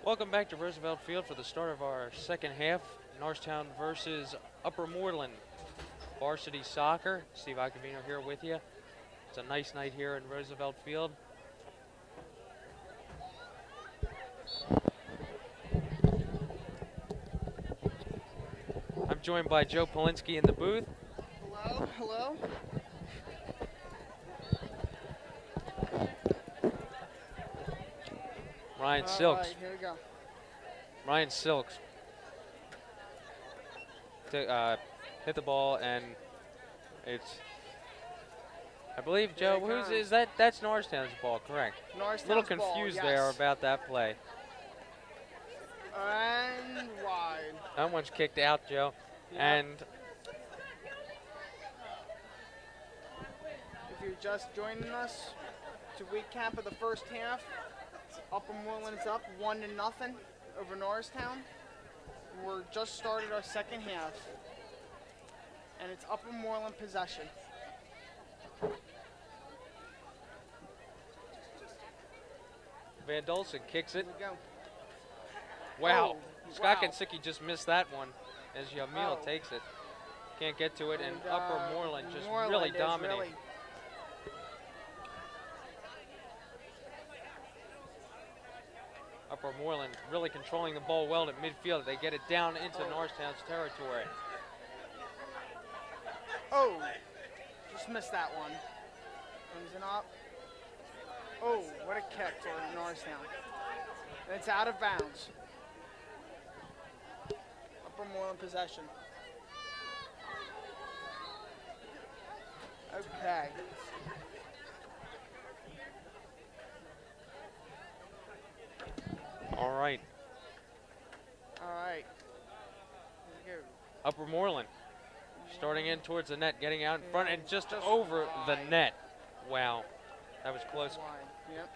Welcome back to Roosevelt Field for the start of our second half. Norristown versus Upper Moreland varsity soccer. Steve Iacovino here with you. It's a nice night here in Roosevelt Field. I'm joined by Joe Polinsky in the booth. Hello, hello. Ryan All Silks. right, here we go. Ryan Silks hit the ball, and it's, I believe, Joe, whose is that? That's Norristown's ball, correct? Norristown's a little confused ball, there yes. about that play. And wide. That one's kicked out, Joe. Yep. And If you're just joining us, to recap of the first half, Upper Moreland is up 1-0 over Norristown. We're just started our second half, and it's Upper Moreland possession. Van Dolson kicks it. Here we go. Wow. Oh, Scott wow. Kansicki just missed that one as Yamil Oh. takes it. Can't get to it, and And, Upper Moreland just Moreland really is dominating. Upper Moreland really controlling the ball well at midfield. They get it down into Norristown's territory. Oh, just missed that one. Comes in up. Oh, what a kick for Norristown. And it's out of bounds. Upper Moreland possession. Okay. All right. All right. Here we go. Upper Moreland starting in towards the net, getting out in front, and just over the wide. net. Wow. That was close. Wide. Yep.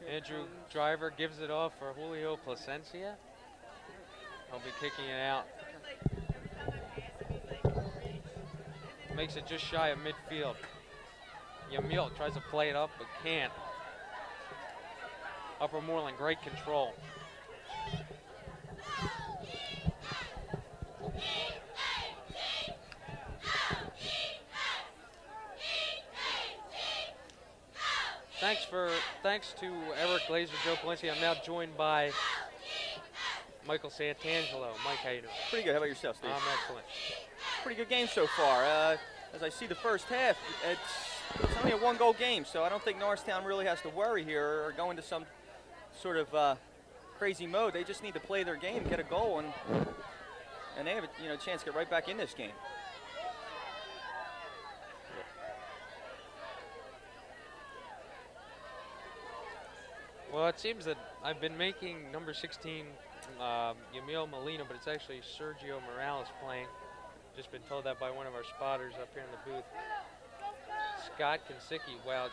Here Andrew comes- Driver gives it off for Julio Placencia. He'll be kicking it out. Makes it just shy of midfield. Yamil tries to play it up, but can't. Upper Moreland, great control. Thanks to Eric Glazer, Joe Polinsky. I'm now joined by Michael Santangelo. Mike, how you doing? Pretty good. How about yourself, Steve? I'm excellent. Pretty good game so far. As I see the first half, it's only a one-goal game, so I don't think Norristown really has to worry here or go into some sort of crazy mode. They just need to play their game, get a goal, and they have a chance to get right back in this game. Well, it seems that I've been making number 16 Yamil Molina, but it's actually Sergio Morales playing. Just been told that by one of our spotters up here in the booth. Scott Kansicki, wow,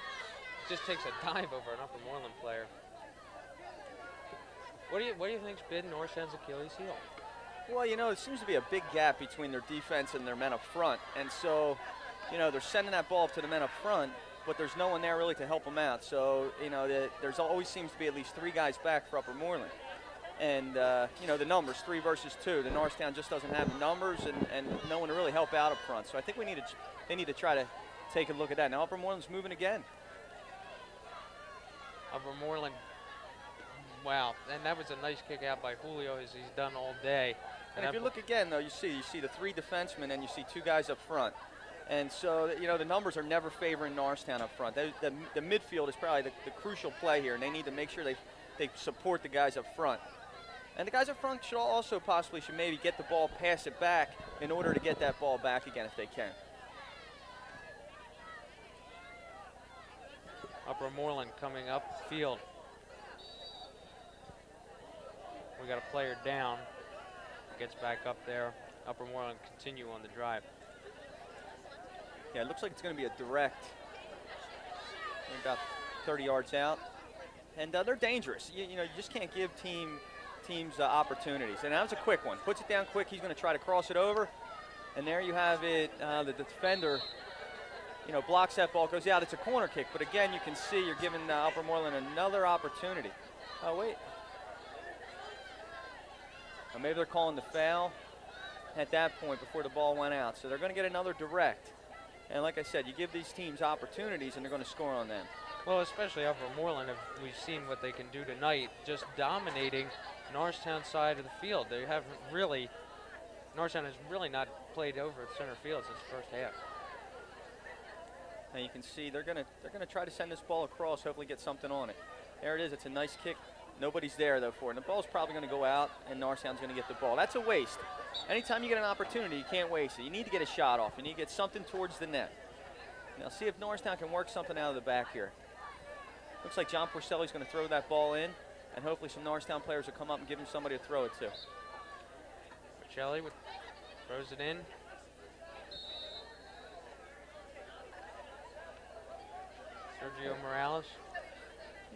just takes a dive over an Upper Moreland player. What do you think's been Norristown's Achilles heel? Well, it seems to be a big gap between their defense and their men up front, and so, they're sending that ball up to the men up front, but there's no one there really to help them out. So, there's always seems to be at least three guys back for Upper Moreland. And, the numbers, 3 versus 2. The Norristown just doesn't have the numbers and no one to really help out up front. So I think they need to try to take a look at that. Now Upper Moreland's moving again. Upper Moreland, wow, and that was a nice kick out by Julio as he's done all day. And if you look again, though, you see the 3 defensemen and you see 2 guys up front. And so, the numbers are never favoring Norristown up front. The midfield is probably the crucial play here, and they need to make sure they support the guys up front. And the guys up front should maybe get the ball, pass it back in order to get that ball back again if they can. Upper Moreland coming up field. We got a player down. Gets back up there. Upper Moreland continue on the drive. Yeah, it looks like it's going to be a direct. They're about 30 yards out. And they're dangerous. You just can't give teams opportunities. And that was a quick one. Puts it down quick. He's going to try to cross it over. And there you have it, the defender, blocks that ball, goes out. It's a corner kick, but again, you can see you're giving Upper Moreland another opportunity. Oh, wait. Maybe they're calling the foul at that point before the ball went out. So they're going to get another direct. And like I said, you give these teams opportunities and they're going to score on them. Well, especially Upper Moreland, we've seen what they can do tonight, just dominating Norristown's side of the field. They haven't really, Norristown has really not played over at center field since the first half. And you can see they're gonna try to send this ball across, hopefully get something on it. There it is. It's a nice kick. Nobody's there though for it. And the ball's probably going to go out, and Norristown's going to get the ball. That's a waste. Anytime you get an opportunity, you can't waste it. You need to get a shot off. You need to get something towards the net. Now see if Norristown can work something out of the back here. Looks like John Porcelli's going to throw that ball in, and hopefully some Norristown players will come up and give him somebody to throw it to. Porcelli throws it in. Sergio Morales.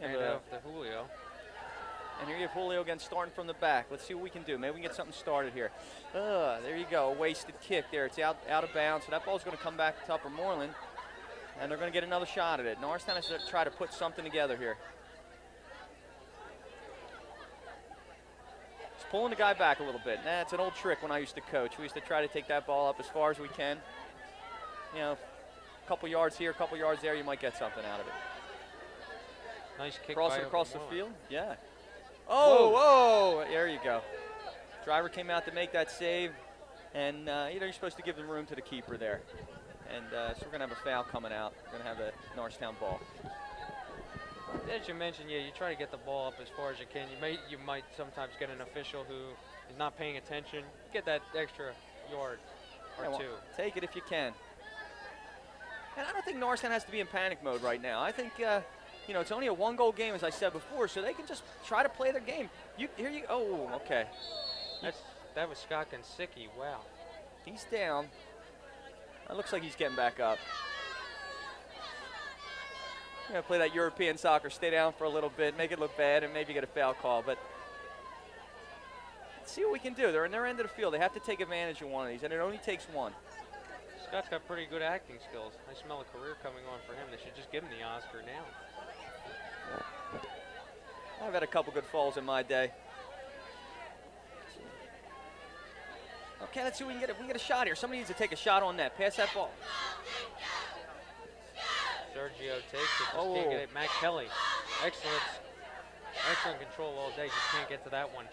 And off to Julio. And here you have Julio again starting from the back. Let's see what we can do. Maybe we can get something started here. There you go, a wasted kick there. It's out of bounds, so that ball's going to come back to Upper Moreland, and they're going to get another shot at it. Norristown has to try to put something together here. Just pulling the guy back a little bit. It's an old trick when I used to coach. We used to try to take that ball up as far as we can. A couple yards here, a couple yards there, you might get something out of it. Nice kick Cross by it across the Moreland. field, yeah. Whoa, there you go. Driver came out to make that save, and you're supposed to give the room to the keeper there. And so we're going to have a foul coming out. We're going to have a Norristown ball. As you mentioned, you try to get the ball up as far as you can. You might sometimes get an official who is not paying attention. Get that extra yard or two. Take it if you can. And I don't think Norristown has to be in panic mode right now. I think it's only a one-goal game, as I said before, so they can just try to play their game. Okay. That was Scott Konsicki. Wow. He's down. It looks like he's getting back up. You're going to play that European soccer, stay down for a little bit, make it look bad, and maybe get a foul call. But let's see what we can do. They're in their end of the field. They have to take advantage of one of these, and it only takes one. Scott's got pretty good acting skills. I smell a career coming on for him. They should just give him the Oscar now. I've had a couple good falls in my day. Okay, let's see if we can get it. We can get a shot here. Somebody needs to take a shot on that. Pass that ball. Sergio takes it. Just can't get it. Matt Kelly. Excellent control all day. Just can't get to that one.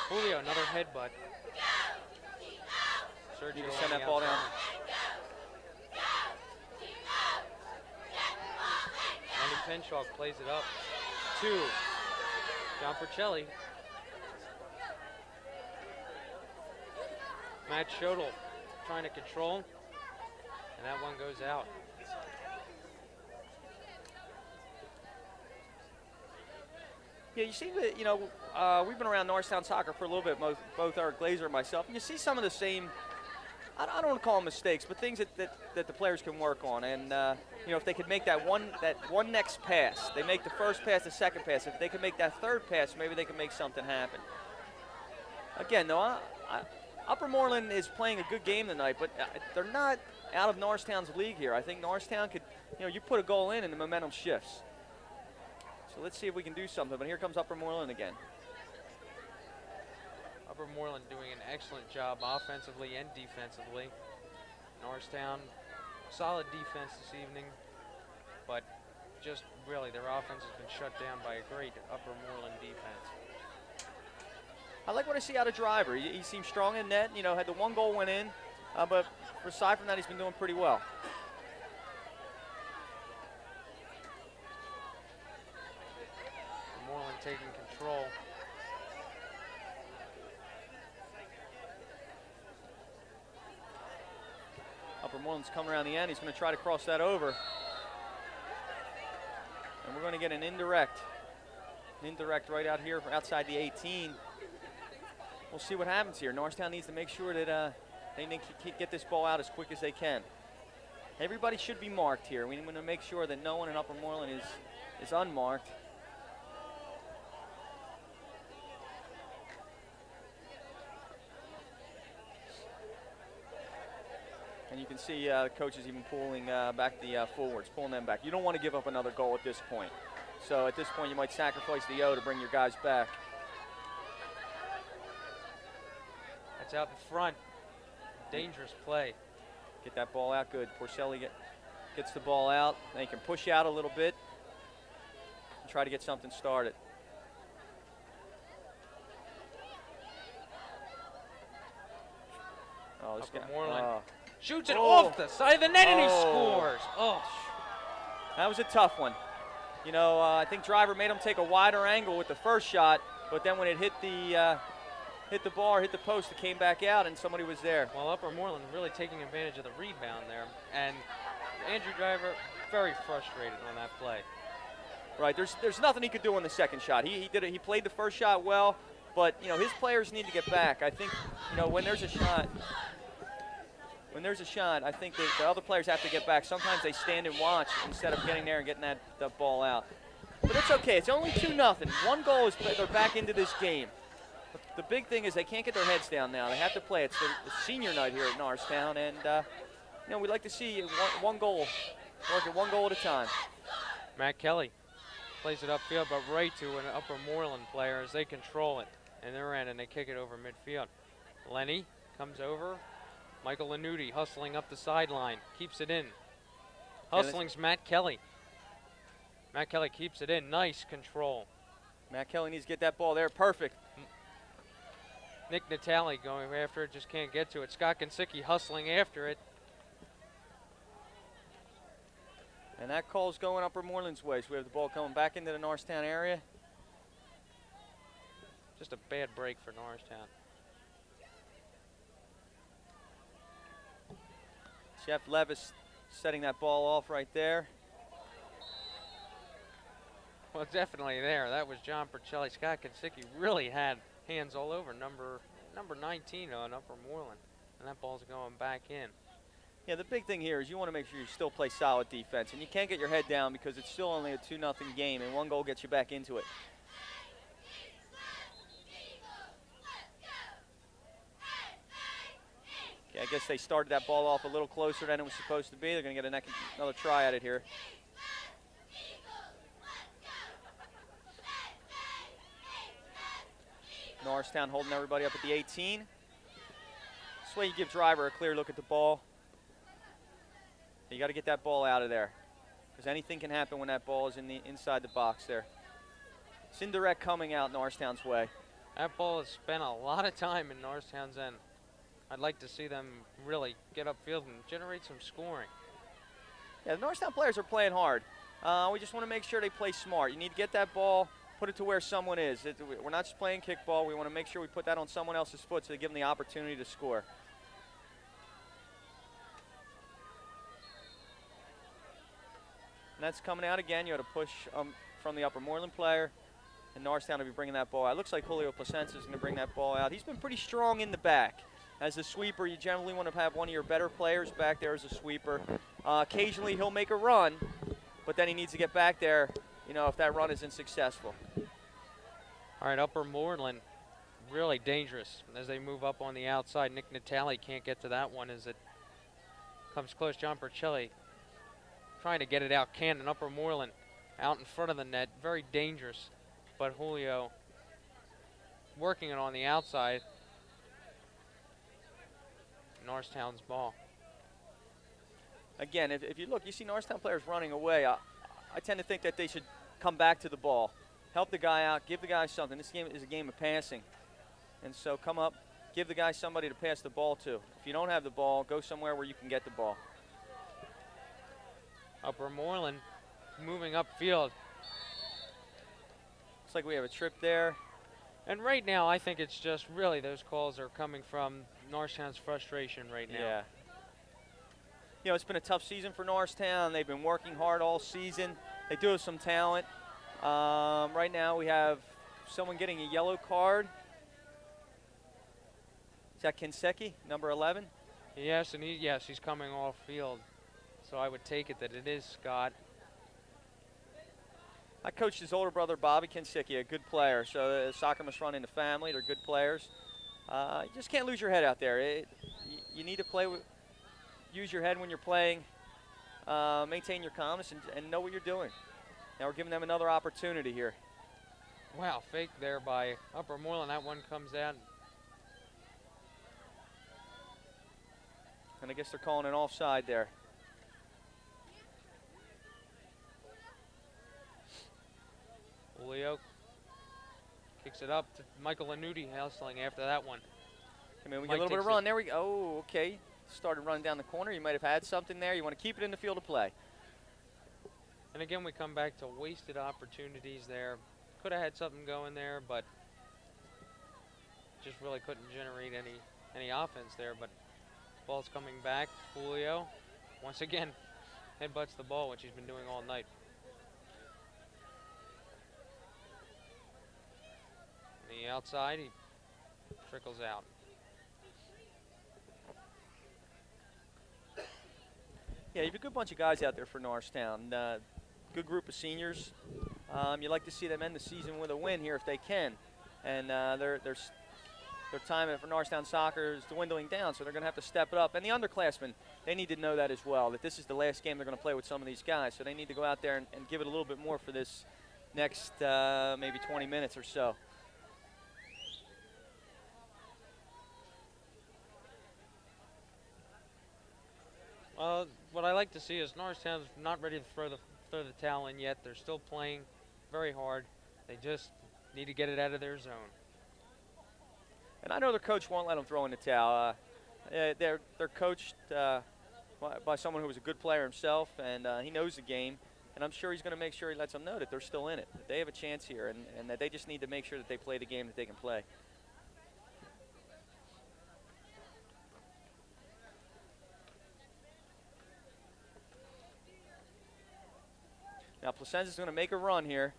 Julio, another headbutt. Sergio You can send that ball down. Andy Penshaw plays it up. 2. John Porcelli. Matt Schodel trying to control, and that one goes out. Yeah, you see that, we've been around Norristown soccer for a little bit, both Eric Glazer and myself, and you see some of the same, I don't want to call them mistakes, but things that the players can work on. And, if they could make that one next pass, they make the first pass, the second pass. If they could make that third pass, maybe they can make something happen. Again, though, Upper Moreland is playing a good game tonight, but they're not out of Norristown's league here. I think Norristown could, you put a goal in and the momentum shifts. So let's see if we can do something. But here comes Upper Moreland again. Upper Moreland doing an excellent job offensively and defensively. Norristown, solid defense this evening, but just really their offense has been shut down by a great Upper Moreland defense. I like what I see out of Driver. He seems strong in net. Had the one goal went in, but aside from that, he's been doing pretty well. Moreland taking control. Upper Moreland's coming around the end. He's going to try to cross that over. And we're going to get an indirect. Indirect right out here outside the 18. We'll see what happens here. Norristown needs to make sure that they can get this ball out as quick as they can. Everybody should be marked here. We want to make sure that no one in Upper Moreland is unmarked. can see the coaches even pulling back the forwards, pulling them back. You don't want to give up another goal at this point. So at this point, you might sacrifice the O to bring your guys back. That's out in front. Dangerous play. Get that ball out good. Porcelli gets the ball out. They can push out a little bit and try to get something started. Oh, this guy. Moreland shoots it off the side of the net and he scores. Oh, that was a tough one. You know, I think Driver made him take a wider angle with the first shot, but then when it hit the bar, hit the post, it came back out and somebody was there. Well, Upper Moreland really taking advantage of the rebound there, and Andrew Driver very frustrated on that play. Right, there's nothing he could do on the second shot. He did it. He played the first shot well, but you know his players need to get back. I think you know when there's a shot, I think that the other players have to get back. Sometimes they stand and watch instead of getting there and getting that ball out. But it's okay. It's only 2-0. One goal is they're back into this game. But the big thing is they can't get their heads down now. They have to play. It's the senior night here at Norristown, and you know we'd like to see one goal, working one goal at a time. Matt Kelly plays it upfield, but right to an Upper Moreland player as they control it in their end, and they kick it over midfield. Lenny comes over. Michael Lanuti hustling up the sideline, keeps it in. Hustling's Matt Kelly. Matt Kelly keeps it in, nice control. Matt Kelly needs to get that ball there, perfect. Nick Natale going after it, just can't get to it. Scott Kinsicki hustling after it. And that call's going Upper Moreland's way, so we have the ball coming back into the Norristown area. Just a bad break for Norristown. Jeff Levis setting that ball off right there. Well, definitely there. That was John Percelli. Scott Kinsicki really had hands all over number 19 on Upper Moreland, and that ball's going back in. Yeah, the big thing here is you want to make sure you still play solid defense, and you can't get your head down because it's still only a 2-0 game, and one goal gets you back into it. I guess they started that ball off a little closer than it was supposed to be. They're going to get another try at it here. Norristown holding everybody up at the 18. This way you give Driver a clear look at the ball. You got to get that ball out of there because anything can happen when that ball is inside the box there. It's indirect coming out Norristown's way. That ball has spent a lot of time in Norristown's end. I'd like to see them really get upfield and generate some scoring. Yeah, the Norristown players are playing hard. We just want to make sure they play smart. You need to get that ball, put it to where someone is. We're not just playing kickball. We want to make sure we put that on someone else's foot so they give them the opportunity to score. And that's coming out again. You had a push from the Upper Moreland player. And Norristown will be bringing that ball out. It looks like Julio Placencia is going to bring that ball out. He's been pretty strong in the back. As a sweeper, you generally want to have one of your better players back there as a sweeper. Occasionally he'll make a run, but then he needs to get back there, you know, if that run isn't successful. All right, Upper Moreland, really dangerous as they move up on the outside. Nick Natale can't get to that one as it comes close. John Percelli trying to get it out. Cannon, Upper Moreland out in front of the net, very dangerous. But Julio working it on the outside. Norristown's ball. Again, if you look, you see Norristown players running away. I tend to think that they should come back to the ball, help the guy out, give the guy something. This game is a game of passing. And so come up, give the guy somebody to pass the ball to. If you don't have the ball, go somewhere where you can get the ball. Upper Moreland moving upfield. Looks like we have a trip there. And right now, I think it's just really those calls are coming from Norristown's frustration right now. Yeah. You know, it's been a tough season for Norristown. They've been working hard all season. They do have some talent. Right now, we have someone getting a yellow card. Is that Kinsecki, number 11? Yes, and he's coming off field. So I would take it that it is Scott. I coached his older brother, Bobby Kinsecki, a good player. So soccer must run in the family. They're good players. You just can't lose your head out there. You need to play with use your head when you're playing, maintain your calmness, and know what you're doing. Now we're giving them another opportunity here. Wow, fake there by Upper Moreland. That one comes out. And I guess they're calling an offside there. Julio kicks it up to Michael Lanuti hustling after that one. I mean, we get a little bit of run. There we go. Oh, okay. Started running down the corner. You might have had something there. You want to keep it in the field of play. And again, we come back to wasted opportunities there. Could have had something going there, but just really couldn't generate any offense there. But ball's coming back. Julio, once again, headbutts the ball, which he's been doing all night. On the outside, he trickles out. Yeah, you have a good bunch of guys out there for Norristown. Good group of seniors. You'd like to see them end the season with a win here if they can. And their time for Norristown soccer is dwindling down, so they're going to have to step it up. And the underclassmen, they need to know that as well, that this is the last game they're going to play with some of these guys. So they need to go out there and give it a little bit more for this next maybe 20 minutes or so. What I like to see is Norristown's not ready to throw the towel in yet. They're still playing very hard. They just need to get it out of their zone. And I know their coach won't let them throw in the towel. They're coached by someone who was a good player himself, and he knows the game. And I'm sure he's going to make sure he lets them know that they're still in it, that they have a chance here, and that they just need to make sure that they play the game that they can play. Now Placenza's going to make a run here,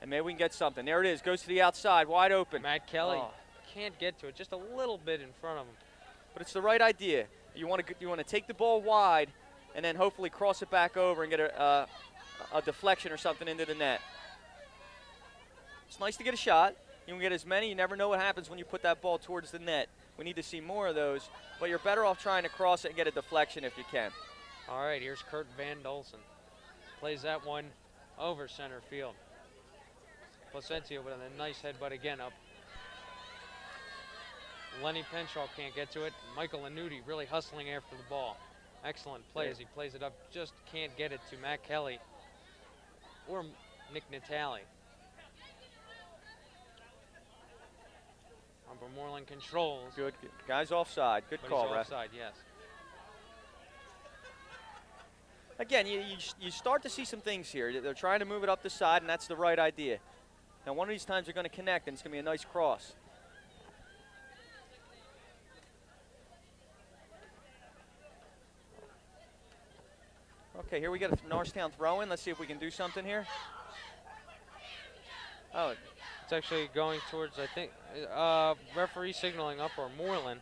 and maybe we can get something. There it is, goes to the outside, wide open. Matt Kelly can't get to it, just a little bit in front of him. But it's the right idea. You want to take the ball wide, and then hopefully cross it back over and get a deflection or something into the net. It's nice to get a shot. You can get as many. You never know what happens when you put that ball towards the net. We need to see more of those, but you're better off trying to cross it and get a deflection if you can. All right, here's Kurt Van Dolsen. Plays that one over center field. Placentia with a nice headbutt again up. Lenny Penshaw can't get to it. Michael Lanuti really hustling after the ball. Excellent play as he plays it up. Just can't get it to Matt Kelly or Nick Natali. Upper Moreland controls. Good. Guys offside. Good call, ref. Offside, yes. Again, you start to see some things here. They're trying to move it up the side, and that's the right idea. Now, one of these times they're going to connect, and it's going to be a nice cross. Okay, here we got a Norristown throw-in. Let's see if we can do something here. Oh, it's actually going towards, I think, referee signaling up or Moreland.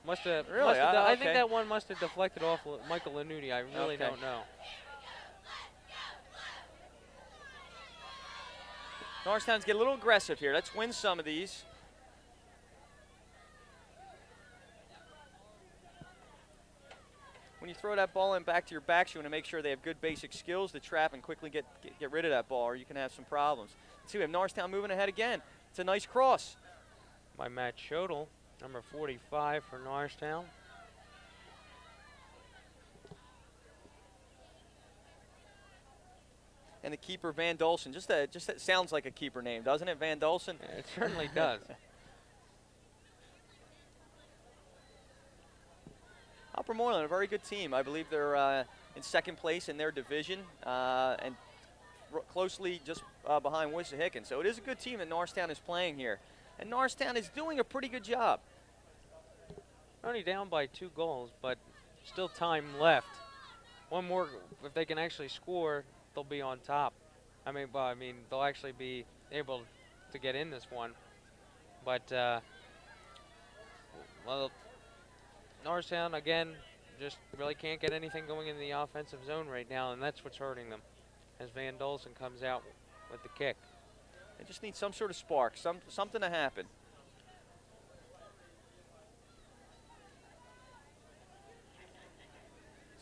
Must have. Really? I think that one must have deflected off Michael Lanuti. I really don't know. Norristown's get a little aggressive here. Let's win some of these. When you throw that ball in back to your backs, you want to make sure they have good basic skills to trap and quickly get rid of that ball, or you can have some problems. Let's see, we have Norristown moving ahead again. It's a nice cross. By Matt Schodel, number 45 for Norristown. And the keeper, Van Dolsen. Just that sounds like a keeper name, doesn't it, Van Dolsen? It certainly does. Upper Moreland, a very good team. I believe they're in second place in their division and closely just behind Wissahickon. So it is a good team that Norristown is playing here. And Norristown is doing a pretty good job. Only down by 2 goals, but still time left. One more, if they can actually score, they'll be on top. I mean, they'll actually be able to get in this one. But, well, Norristown, again, just really can't get anything going in the offensive zone right now, and that's what's hurting them as Van Dolsen comes out with the kick. They just need some sort of spark, something to happen.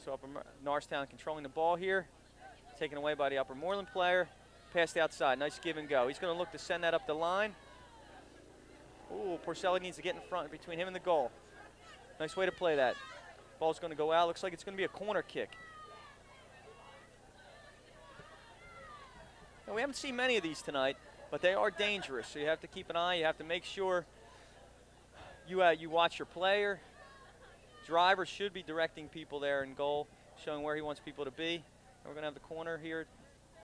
So Norristown controlling the ball here. Taken away by the Upper Moreland player. Passed outside. Nice give and go. He's going to look to send that up the line. Ooh, Porcelli needs to get in front between him and the goal. Nice way to play that. Ball's going to go out. Looks like it's going to be a corner kick. Now, we haven't seen many of these tonight, but they are dangerous. So you have to keep an eye. You have to make sure you watch your player. Driver should be directing people there in goal, showing where he wants people to be. And we're going to have the corner here